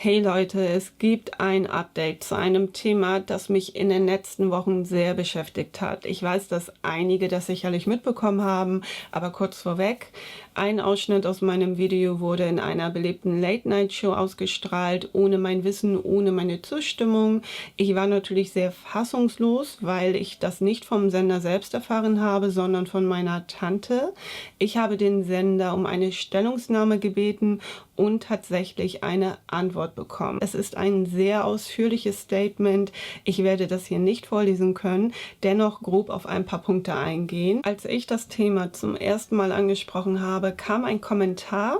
Hey Leute, es gibt ein Update zu einem Thema, das mich in den letzten Wochen sehr beschäftigt hat. Ich weiß, dass einige das sicherlich mitbekommen haben, aber kurz vorweg, ein Ausschnitt aus meinem Video wurde in einer beliebten Late-Night-Show ausgestrahlt, ohne mein Wissen, ohne meine Zustimmung. Ich war natürlich sehr fassungslos, weil ich das nicht vom Sender selbst erfahren habe, sondern von meiner Tante. Ich habe den Sender um eine Stellungnahme gebeten und tatsächlich eine Antwort bekommen. Es ist ein sehr ausführliches Statement. Ich werde das hier nicht vorlesen können, dennoch grob auf ein paar Punkte eingehen. Als ich das Thema zum ersten Mal angesprochen habe, kam ein Kommentar,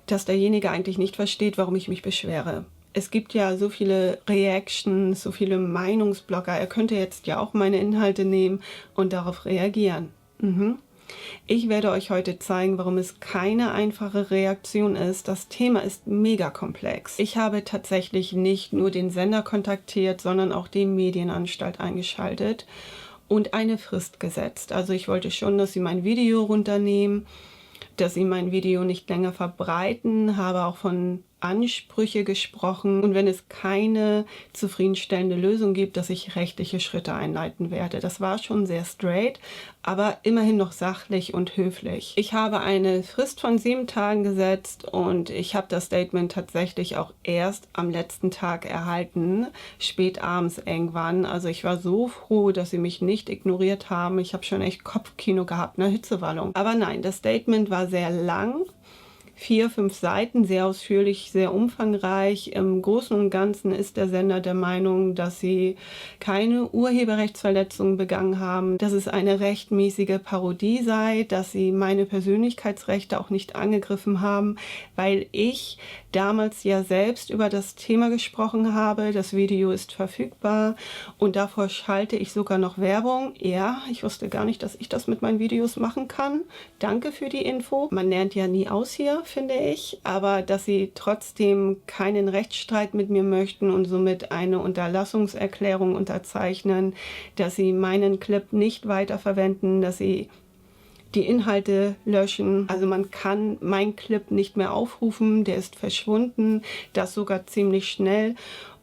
dass derjenige eigentlich nicht versteht, warum ich mich beschwere. Es gibt ja so viele Reactions, so viele Meinungsblogger. Er könnte jetzt ja auch meine Inhalte nehmen und darauf reagieren. Ich werde euch heute zeigen, warum es keine einfache Reaktion ist. Das Thema ist mega komplex. Ich habe tatsächlich nicht nur den Sender kontaktiert, sondern auch die Medienanstalt eingeschaltet und eine Frist gesetzt. Also ich wollte schon, dass sie mein Video runternehmen, dass sie mein Video nicht länger verbreiten, habe auch von Ansprüche gesprochen und wenn es keine zufriedenstellende Lösung gibt, dass ich rechtliche Schritte einleiten werde. Das war schon sehr straight, aber immerhin noch sachlich und höflich. Ich habe eine Frist von 7 Tagen gesetzt und ich habe das Statement tatsächlich auch erst am letzten Tag erhalten, spät abends irgendwann. Also ich war so froh, dass sie mich nicht ignoriert haben. Ich habe schon echt Kopfkino gehabt, ne, Hitzewallung. Aber nein, das Statement war sehr lang. 4, 5 Seiten, sehr ausführlich, sehr umfangreich. Im Großen und Ganzen ist der Sender der Meinung, dass sie keine Urheberrechtsverletzungen begangen haben, dass es eine rechtmäßige Parodie sei, dass sie meine Persönlichkeitsrechte auch nicht angegriffen haben, weil ich damals ja selbst über das Thema gesprochen habe. Das Video ist verfügbar und davor schalte ich sogar noch Werbung. Ja, ich wusste gar nicht, dass ich das mit meinen Videos machen kann. Danke für die Info. Man lernt ja nie aus hier, finde ich, aber dass sie trotzdem keinen Rechtsstreit mit mir möchten und somit eine Unterlassungserklärung unterzeichnen, dass sie meinen Clip nicht weiterverwenden, dass sie die Inhalte löschen. Also man kann meinen Clip nicht mehr aufrufen, der ist verschwunden, das sogar ziemlich schnell.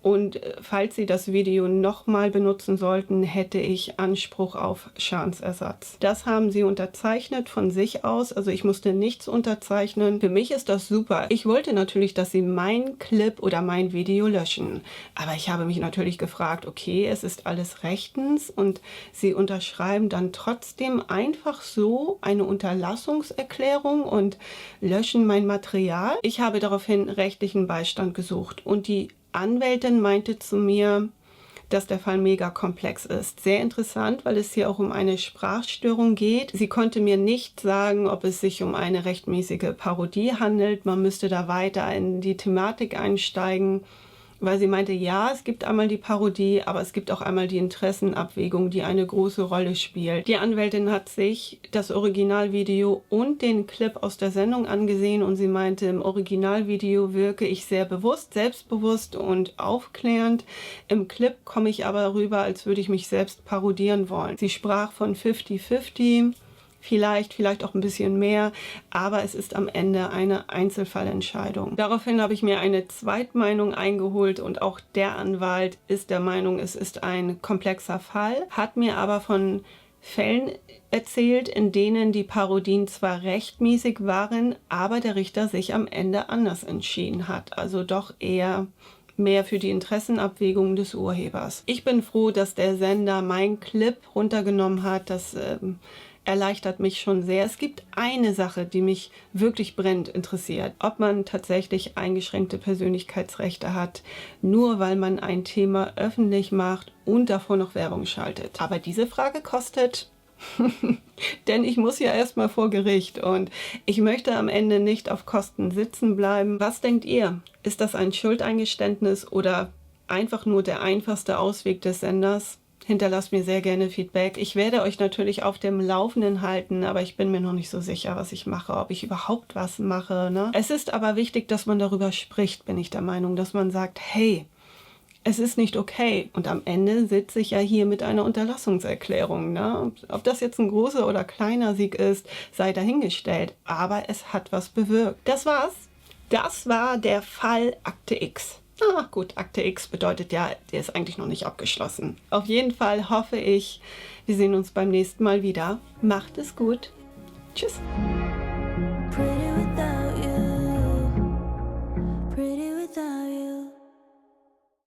Und falls Sie das Video nochmal benutzen sollten, hätte ich Anspruch auf Schadensersatz. Das haben Sie unterzeichnet von sich aus, also ich musste nichts unterzeichnen. Für mich ist das super. Ich wollte natürlich, dass Sie meinen Clip oder mein Video löschen. Aber ich habe mich natürlich gefragt, okay, es ist alles rechtens und Sie unterschreiben dann trotzdem einfach so eine Unterlassungserklärung und löschen mein Material. Ich habe daraufhin rechtlichen Beistand gesucht und die Anwältin meinte zu mir, dass der Fall mega komplex ist. Sehr interessant, weil es hier auch um eine Sprachstörung geht. Sie konnte mir nicht sagen, ob es sich um eine rechtmäßige Parodie handelt. Man müsste da weiter in die Thematik einsteigen, weil sie meinte, ja, es gibt einmal die Parodie, aber es gibt auch einmal die Interessenabwägung, die eine große Rolle spielt. Die Anwältin hat sich das Originalvideo und den Clip aus der Sendung angesehen und sie meinte, im Originalvideo wirke ich sehr bewusst, selbstbewusst und aufklärend. Im Clip komme ich aber rüber, als würde ich mich selbst parodieren wollen. Sie sprach von 50-50. Vielleicht auch ein bisschen mehr, aber es ist am Ende eine Einzelfallentscheidung. Daraufhin habe ich mir eine Zweitmeinung eingeholt und auch der Anwalt ist der Meinung, es ist ein komplexer Fall, hat mir aber von Fällen erzählt, in denen die Parodien zwar rechtmäßig waren, aber der Richter sich am Ende anders entschieden hat, also doch eher mehr für die Interessenabwägung des Urhebers. Ich bin froh, dass der Sender meinen Clip runtergenommen hat, das erleichtert mich schon sehr. Es gibt eine Sache, die mich wirklich brennend interessiert, ob man tatsächlich eingeschränkte Persönlichkeitsrechte hat, nur weil man ein Thema öffentlich macht und davor noch Werbung schaltet. Aber diese Frage kostet, denn ich muss ja erstmal vor Gericht und ich möchte am Ende nicht auf Kosten sitzen bleiben. Was denkt ihr? Ist das ein Schuldeingeständnis oder einfach nur der einfachste Ausweg des Senders? Hinterlasst mir sehr gerne Feedback. Ich werde euch natürlich auf dem Laufenden halten, aber ich bin mir noch nicht so sicher, was ich mache, ob ich überhaupt was mache, ne? Es ist aber wichtig, dass man darüber spricht, bin ich der Meinung, dass man sagt, hey, es ist nicht okay. Und am Ende sitze ich ja hier mit einer Unterlassungserklärung, ne? Ob das jetzt ein großer oder kleiner Sieg ist, sei dahingestellt. Aber es hat was bewirkt. Das war's. Das war der Fall Akte X. Ah, gut, Akte X bedeutet ja, der ist eigentlich noch nicht abgeschlossen. Auf jeden Fall hoffe ich, wir sehen uns beim nächsten Mal wieder. Macht es gut. Tschüss.